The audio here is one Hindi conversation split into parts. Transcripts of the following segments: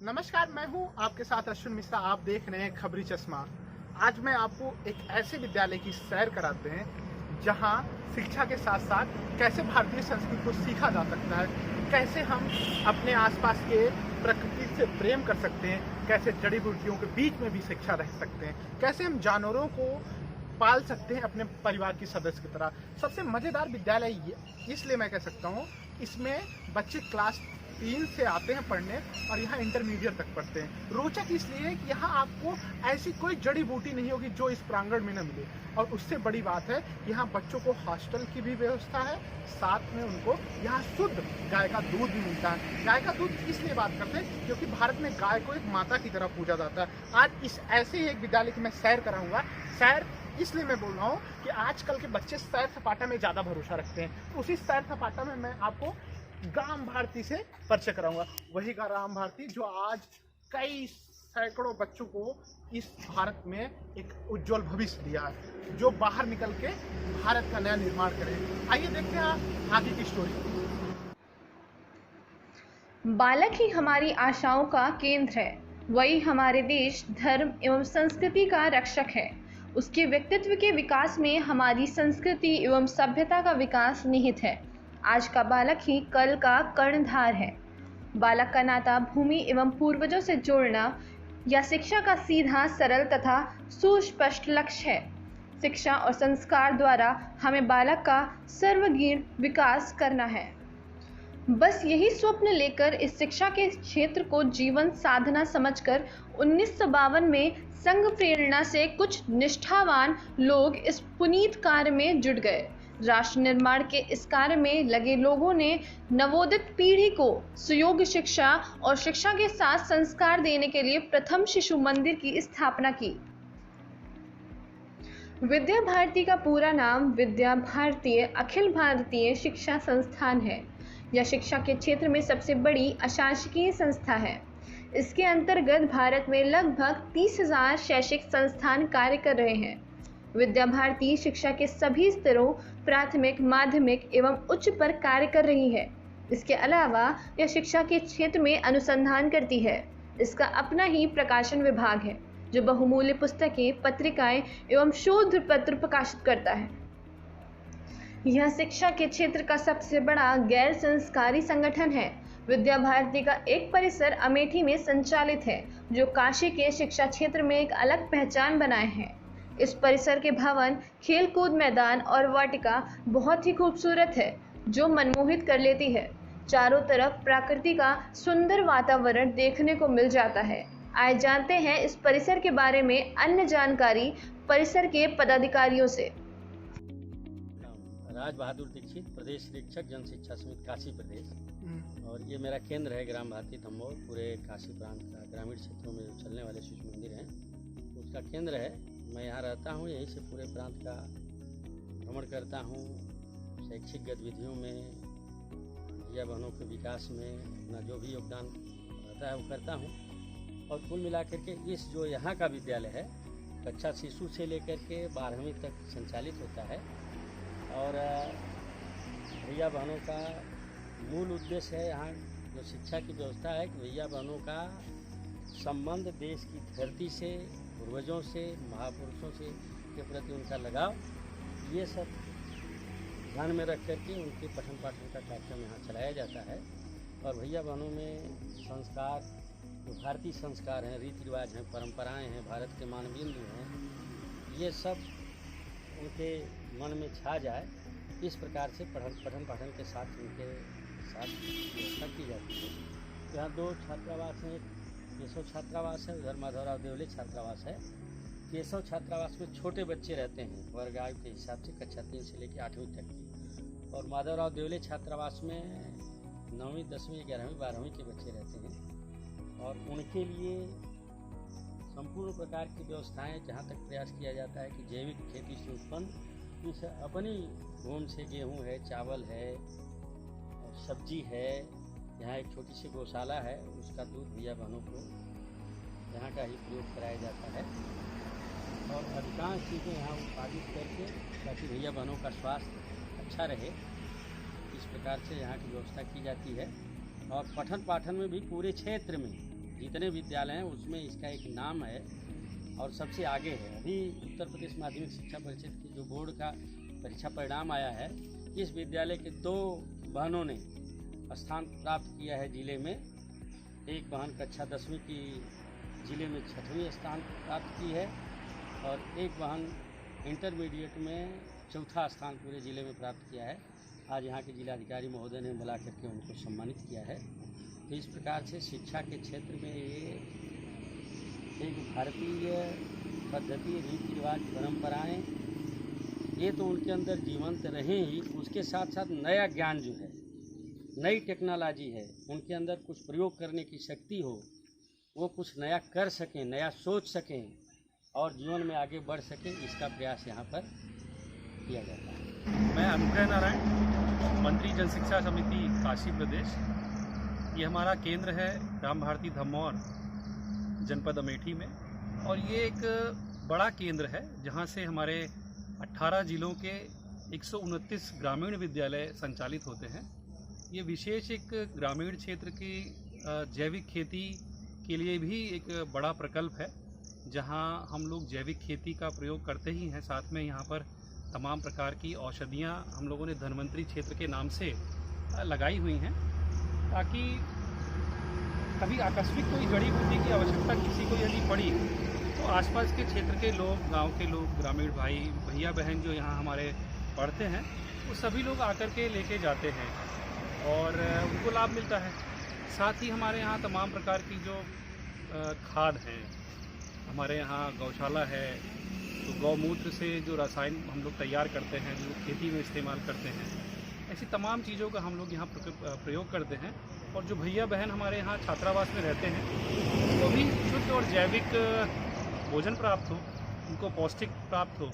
नमस्कार, मैं हूं आपके साथ अश्विन मिश्रा। आप देख रहे हैं खबरी चश्मा। आज मैं आपको एक ऐसे विद्यालय की सैर कराते हैं जहां शिक्षा के साथ साथ कैसे भारतीय संस्कृति को सीखा जा सकता है, कैसे हम अपने आसपास के प्रकृति से प्रेम कर सकते हैं, कैसे जड़ी बूटियों के बीच में भी शिक्षा रह सकते हैं, कैसे हम जानवरों को पाल सकते हैं अपने परिवार की सदस्य की तरह। सबसे मज़ेदार विद्यालय इसलिए मैं कह सकता हूँ, इसमें बच्चे क्लास 3 से आते हैं पढ़ने और यहाँ इंटरमीडिएट तक पढ़ते हैं। रोचक इसलिए कि यहाँ आपको ऐसी कोई जड़ी बूटी नहीं होगी जो इस प्रांगण में न मिले, और उससे बड़ी बात है कि यहाँ बच्चों को हॉस्टल की भी व्यवस्था है, साथ में उनको यहाँ शुद्ध गाय का दूध भी मिलता है। गाय का दूध इसलिए बात करते हैं क्योंकि भारत में गाय को एक माता की तरह पूजा जाता है। आज इस ऐसे ही एक विद्यालय की मैं सैर कराऊंगा। सैर इसलिए मैं बोल रहा हूँ कि आजकल के बच्चे सैर सपाटा में ज़्यादा भरोसा रखते हैं। उसी सैर सपाटा में मैं आपको ग्राम भारती से परिचय कराऊंगा। वही ग्राम भारती जो आज कई सैकड़ों बच्चों को इस भारत में एक उज्जवल भविष्य दिया है, जो बाहर निकल के भारत का नया निर्माण करें। आइए देखते हैं आगे की स्टोरी। बालक ही हमारी आशाओं का केंद्र है। वही हमारे देश, धर्म एवं संस्कृति का रक्षक है। उसके व्यक्तित्व के विकास में हमारी संस्कृति एवं सभ्यता का विकास निहित है। आज का बालक ही कल का कर्णधार है। बालक का नाता भूमि एवं पूर्वजों से जोड़ना या शिक्षा का सीधा, सरल तथा सुस्पष्ट लक्ष्य है। शिक्षा और संस्कार द्वारा हमें बालक का सर्वगीण विकास करना है। बस यही स्वप्न लेकर इस शिक्षा के क्षेत्र को जीवन साधना समझकर 1952 में संघ प्रेरणा से कुछ निष्ठावान लोग इस पुनीत कार्य में जुट गए। राष्ट्र निर्माण के इस कार्य में लगे लोगों ने नवोदित पीढ़ी को सुयोग्य शिक्षा और शिक्षा के साथ संस्कार देने के लिए प्रथम शिशु मंदिर की स्थापना की। विद्या भारती का पूरा नाम विद्या भारतीय अखिल भारतीय शिक्षा संस्थान है। यह शिक्षा के क्षेत्र में सबसे बड़ी अशासकीय संस्था है। इसके अंतर्गत भारत में लगभग 30,000 शैक्षिक संस्थान कार्य कर रहे हैं। विद्या भारती शिक्षा के सभी स्तरों, प्राथमिक, माध्यमिक एवं उच्च पर कार्य कर रही है। इसके अलावा यह शिक्षा के क्षेत्र में अनुसंधान करती है। इसका अपना ही प्रकाशन विभाग है जो बहुमूल्य पुस्तकें, पत्रिकाएं एवं शोध पत्र प्रकाशित करता है। यह शिक्षा के क्षेत्र का सबसे बड़ा गैर संस्कारी संगठन है। विद्या भारती का एक परिसर अमेठी में संचालित है जो काशी के शिक्षा क्षेत्र में एक अलग पहचान बनाए हैं। इस परिसर के भवन, खेलकूद मैदान और वाटिका बहुत ही खूबसूरत है जो मनमोहित कर लेती है। चारों तरफ प्रकृति का सुंदर वातावरण देखने को मिल जाता है। आइए जानते हैं इस परिसर के बारे में अन्य जानकारी परिसर के पदाधिकारियों से। राज बहादुर दीक्षित, प्रदेश शिक्षक जन शिक्षा समिति काशी प्रदेश। और ये मेरा केंद्र है ग्राम भारती धम्मौर। पूरे काशी प्रांत का ग्रामीण क्षेत्रों में जो चलने वाले शिशु मंदिर हैं उसका केंद्र है। मैं यहाँ रहता हूँ, यहीं से पूरे प्रांत का भ्रमण करता हूँ। शैक्षिक गतिविधियों में, भैया बहनों के विकास में अपना जो भी योगदान रहता है वो करता हूँ। और कुल मिलाकर के इस जो यहाँ का विद्यालय है, कक्षा शिशु से लेकर के 12वीं तक संचालित होता है। और भैया बहनों का मूल उद्देश्य है यहाँ जो शिक्षा की व्यवस्था है कि भैया बहनों का संबंध देश की धरती से, पूर्वजों से, महापुरुषों से के प्रति उनका लगाव, ये सब ध्यान में रख करके उनके पठन पाठन का कार्यक्रम यहाँ चलाया जाता है। और भैया बहनों में संस्कार, जो भारतीय संस्कार हैं, रीति रिवाज हैं, परंपराएं हैं, भारत के मानबिंदु हैं, ये सब उनके मन में छा जाए, इस प्रकार से पठन पाठन के साथ उनके साथ व्यवस्था की जाती है। यहाँ 2 छात्रावास हैं, एक केशव छात्रावास है, उधर माधवराव देवले छात्रावास है। केशव छात्रावास में छोटे बच्चे रहते हैं वर्ग आयु के हिसाब से, कक्षा 3 से लेकर 8वीं तक की। और माधवराव देवले छात्रावास में 9वीं, 10वीं, 11वीं, 12वीं के बच्चे रहते हैं। और उनके लिए संपूर्ण प्रकार की व्यवस्थाएं, जहाँ तक प्रयास किया जाता है कि जैविक खेती से उत्पन्न इस अपनी भूमि से गेहूँ है, चावल है और सब्जी है। यहाँ एक छोटी सी गौशाला है, उसका दूध भैया बहनों को यहाँ का ही प्रयोग कराया जाता है। और अधिकांश चीज़ें यहाँ उत्पादित करके ताकि भैया बहनों का स्वास्थ्य अच्छा रहे, इस प्रकार से यहाँ की व्यवस्था की जाती है। और पठन पाठन में भी पूरे क्षेत्र में जितने विद्यालय हैं उसमें इसका एक नाम है और सबसे आगे है। अभी उत्तर प्रदेश माध्यमिक शिक्षा परिषद की जो बोर्ड का परीक्षा परिणाम आया है, इस विद्यालय के 2 बहनों ने स्थान प्राप्त किया है जिले में। एक बहन कक्षा 10वीं की जिले में 6वें स्थान प्राप्त की है और एक बहन इंटरमीडिएट में 4था स्थान पूरे जिले में प्राप्त किया है। आज यहाँ के जिलाधिकारी महोदय ने बुला करके उनको सम्मानित किया है। तो इस प्रकार से शिक्षा के क्षेत्र में ये एक भारतीय पद्धति, रीति रिवाज, परंपराएं, ये तो उनके अंदर जीवंत रहे ही, उसके साथ साथ नया ज्ञान जो है, नई टेक्नोलॉजी है, उनके अंदर कुछ प्रयोग करने की शक्ति हो, वो कुछ नया कर सकें, नया सोच सकें और जीवन में आगे बढ़ सकें, इसका प्रयास यहाँ पर किया जाता है। मैं अनुग्रह नारायण, मंत्री जन शिक्षा समिति काशी प्रदेश। ये हमारा केंद्र है ग्राम भारती धमौर, जनपद अमेठी में, और ये एक बड़ा केंद्र है जहाँ से हमारे 18 जिलों के 129 ग्रामीण विद्यालय संचालित होते हैं। ये विशेष एक ग्रामीण क्षेत्र की जैविक खेती के लिए भी एक बड़ा प्रकल्प है, जहाँ हम लोग जैविक खेती का प्रयोग करते ही हैं। साथ में यहाँ पर तमाम प्रकार की औषधियाँ हम लोगों ने धन्वंतरी क्षेत्र के नाम से लगाई हुई हैं, ताकि कभी आकस्मिक कोई जड़ी बूटी की आवश्यकता किसी को यदि पड़ी तो आसपास के क्षेत्र के लोग, गांव के लोग, ग्रामीण भाई भैया बहन जो यहाँ हमारे पढ़ते हैं, वो सभी लोग आकर के लेके जाते हैं और उनको लाभ मिलता है। साथ ही हमारे यहाँ तमाम प्रकार की जो खाद हैं, हमारे यहाँ गौशाला है, तो गौमूत्र से जो रसायन हम लोग तैयार करते हैं, जो खेती में इस्तेमाल करते हैं, ऐसी तमाम चीज़ों का हम लोग यहाँ प्रयोग करते हैं। और जो भैया बहन हमारे यहाँ छात्रावास में रहते हैं, उनको भी शुद्ध और जैविक भोजन प्राप्त हो, उनको पौष्टिक प्राप्त हो,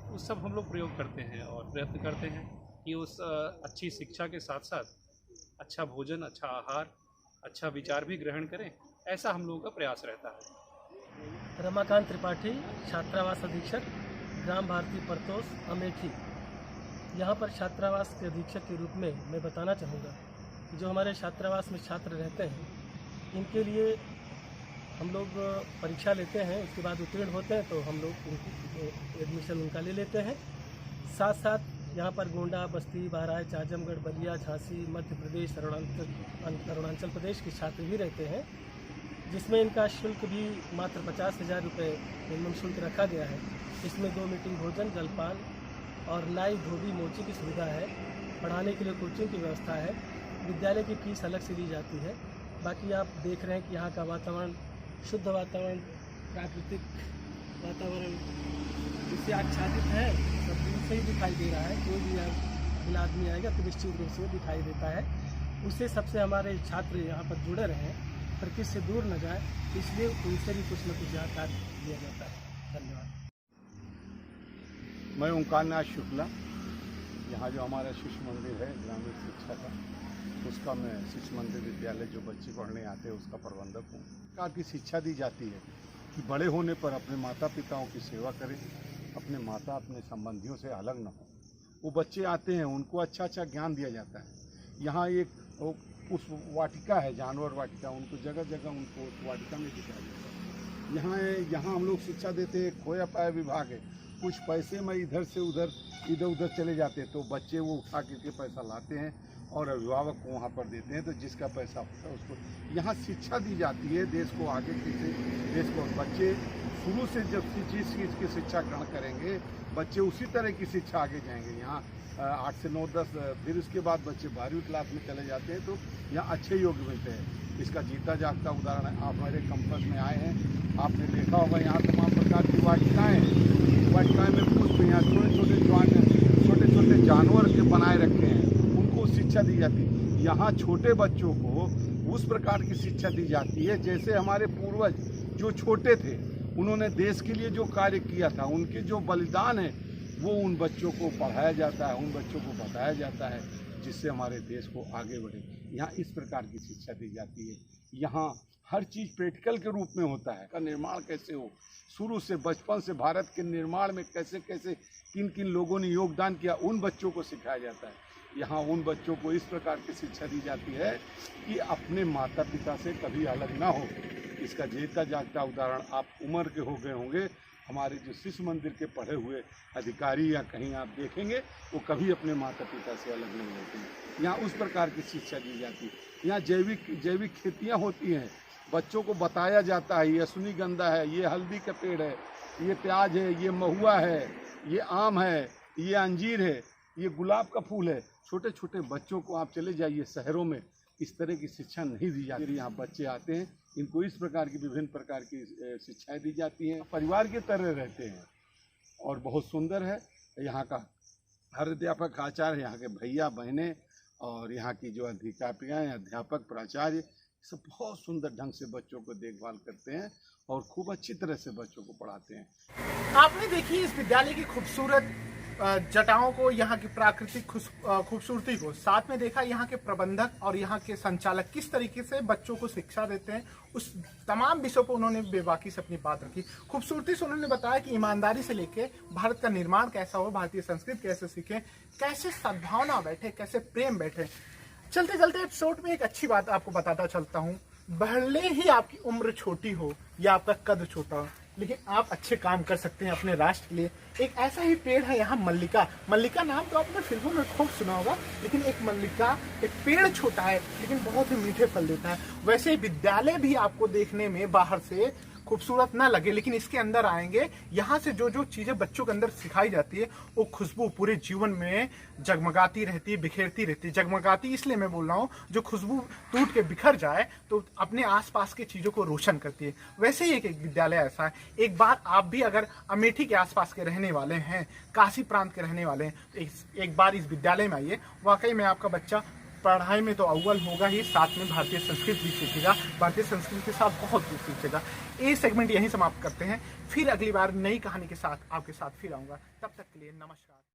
वो सब हम लोग प्रयोग करते हैं और प्रयत्न करते हैं कि उस अच्छी शिक्षा के साथ साथ अच्छा भोजन, अच्छा आहार, अच्छा विचार भी ग्रहण करें, ऐसा हम लोगों का प्रयास रहता है। रमाकांत त्रिपाठी, छात्रावास अधीक्षक, ग्राम भारती परतोष, अमेठी। यहाँ पर छात्रावास के अधीक्षक के रूप में मैं बताना चाहूँगा कि जो हमारे छात्रावास में छात्र रहते हैं, इनके लिए हम लोग परीक्षा लेते हैं, उसके बाद उत्तीर्ण होते हैं तो हम लोग एडमिशन उनका ले लेते हैं। साथ साथ यहाँ पर गोंडा, बस्ती, बहराइच, आजमगढ़, बलिया, झांसी, मध्य प्रदेश, अरुणाचल प्रदेश के छात्र भी रहते हैं, जिसमें इनका शुल्क भी मात्र 50,000 रुपये मिनिमम शुल्क रखा गया है। इसमें 2 मीटिंग भोजन, जलपान और नाई, धोबी, मोची की सुविधा है। पढ़ाने के लिए कोचिंग की व्यवस्था है। विद्यालय की फीस अलग से ली जाती है। बाकी आप देख रहे हैं कि यहाँ का वातावरण शुद्ध वातावरण, प्राकृतिक वातावरण इससे आच्छादित है, सब दूर से ही दिखाई दे रहा है। कोई भी यहाँ आदमी आएगा तो निश्चित रूप से दिखाई देता है। उससे सबसे हमारे छात्र यहाँ पर जुड़े रहें, प्रकृति से दूर न जाए, इसलिए उनसे भी कुछ न कुछ जानकारी दिया जाता है। धन्यवाद। मैं ओंकार नाथ शुक्ला, यहाँ जो हमारा शिशु मंदिर है ग्रामीण शिक्षा का, उसका मैं शिशु मंदिर विद्यालय जो बच्चे पढ़ने आते हैं उसका प्रबंधक हूँ। प्रकार की शिक्षा दी जाती है कि बड़े होने पर अपने माता पिताओं की सेवा करें, अपने माता अपने संबंधियों से अलग न हो। वो बच्चे आते हैं, उनको अच्छा अच्छा ज्ञान दिया जाता है। यहाँ एक उस वाटिका है, जानवर वाटिका, उनको जगह जगह उनको उस वाटिका में दिखाया जाता है। यहाँ हम लोग शिक्षा देते हैं। खोया पाया विभाग है, कुछ पैसे में इधर से उधर इधर उधर चले जाते हैं तो बच्चे वो उठा के पैसा लाते हैं और अभिभावक को वहाँ पर देते हैं, तो जिसका पैसा होता है उसको यहाँ शिक्षा दी जाती है। देश को आगे किसी देश को बच्चे शुरू से जब जिस चीज़ की शिक्षा ग्रहण करेंगे, बच्चे उसी तरह की शिक्षा आगे जाएंगे। यहाँ 8 से 9, 10 फिर उसके बाद बच्चे 12वीं क्लास में चले जाते हैं तो यहाँ अच्छे योग मिलते हैं। इसका जीता जागता उदाहरण है। आप हमारे कैंपस में आए हैं, आपने देखा होगा यहाँ तमाम प्रकार की वाटिकाएँ में पुष्प, यहाँ छोटे छोटे जानवर के बनाए रखे हैं, उनको शिक्षा दी जाती है। यहाँ छोटे बच्चों को उस प्रकार की शिक्षा दी जाती है जैसे हमारे पूर्वज जो छोटे थे, उन्होंने देश के लिए जो कार्य किया था, उनके जो बलिदान है वो उन बच्चों को पढ़ाया जाता है, उन बच्चों को बताया जाता है, जिससे हमारे देश को आगे बढ़े। यहाँ इस प्रकार की शिक्षा दी जाती है। यहाँ हर चीज़ प्रैक्टिकल के रूप में होता है। का निर्माण कैसे हो, शुरू से बचपन से भारत के निर्माण में कैसे कैसे किन किन लोगों ने योगदान किया, उन बच्चों को सिखाया जाता है। यहाँ उन बच्चों को इस प्रकार की शिक्षा दी जाती है कि अपने माता पिता से कभी अलग ना हो, इसका जीता जागता उदाहरण आप उम्र के हो गए होंगे। हमारे जो शिशु मंदिर के पढ़े हुए अधिकारी या कहीं आप देखेंगे वो कभी अपने माता पिता से अलग नहीं होते हैं। यहाँ उस प्रकार की शिक्षा दी जाती है। यहाँ जैविक खेतियाँ होती हैं, बच्चों को बताया जाता है ये अश्वगंधा है, ये हल्दी का पेड़ है, ये प्याज है, ये महुआ है, ये आम है, ये अंजीर है, ये गुलाब का फूल है। छोटे छोटे बच्चों को आप चले जाइए शहरों में, इस तरह की शिक्षा नहीं दी जाती। यहाँ बच्चे आते हैं, इनको इस प्रकार की विभिन्न प्रकार की शिक्षाएं दी जाती हैं। परिवार की तरह रहते हैं और बहुत सुंदर है। यहाँ का हर अध्यापक आचार्य, यहाँ के भैया बहनें और यहाँ की जो अध्यापिकाएँ, अध्यापक, प्राचार्य सब बहुत सुंदर ढंग से बच्चों को देखभाल करते हैं और खूब अच्छी तरह से बच्चों को पढ़ाते हैं। आपने देखी इस विद्यालय की खूबसूरत जटाओं को, यहाँ की प्राकृतिक खूबसूरती को, साथ में देखा यहाँ के प्रबंधक और यहाँ के संचालक किस तरीके से बच्चों को शिक्षा देते हैं। उस तमाम विषयों पर उन्होंने बेबाकी से अपनी बात रखी। खूबसूरती से उन्होंने बताया कि ईमानदारी से लेके भारत का निर्माण कैसा हो, भारतीय संस्कृति कैसे सीखें, कैसे सद्भावना बैठे, कैसे प्रेम बैठे। चलते चलते एपिसोड में एक अच्छी बात आपको बताता चलता हूँ। भले ही आपकी उम्र छोटी हो या आपका कद छोटा हो, लेकिन आप अच्छे काम कर सकते हैं अपने राष्ट्र के लिए। एक ऐसा ही पेड़ है यहाँ मल्लिका नाम तो आपने फिल्मों में खूब सुना होगा, लेकिन एक मल्लिका, एक पेड़ छोटा है लेकिन बहुत ही मीठे फल देता है। वैसे विद्यालय भी आपको देखने में बाहर से खूबसूरत ना लगे, लेकिन इसके अंदर आएंगे, यहाँ से जो जो चीजें बच्चों के अंदर सिखाई जाती है वो खुशबू पूरे जीवन में जगमगाती रहती है, बिखेरती रहती है। जगमगाती इसलिए मैं बोल रहा हूँ, जो खुशबू टूट के बिखर जाए तो अपने आसपास की चीजों को रोशन करती है। वैसे ही एक विद्यालय ऐसा है। एक बार आप भी अगर अमेठी के आसपास के रहने वाले हैं, काशी प्रांत के रहने वाले हैं, तो एक बार इस विद्यालय में आइए। वाकई में आपका बच्चा पढ़ाई में तो अव्वल होगा ही, साथ में भारतीय संस्कृति भी सीखेगा, भारतीय संस्कृति के साथ बहुत कुछ सीखेगा। ये सेगमेंट यहीं समाप्त करते हैं, फिर अगली बार नई कहानी के साथ आपके साथ फिर आऊँगा। तब तक के लिए नमस्कार।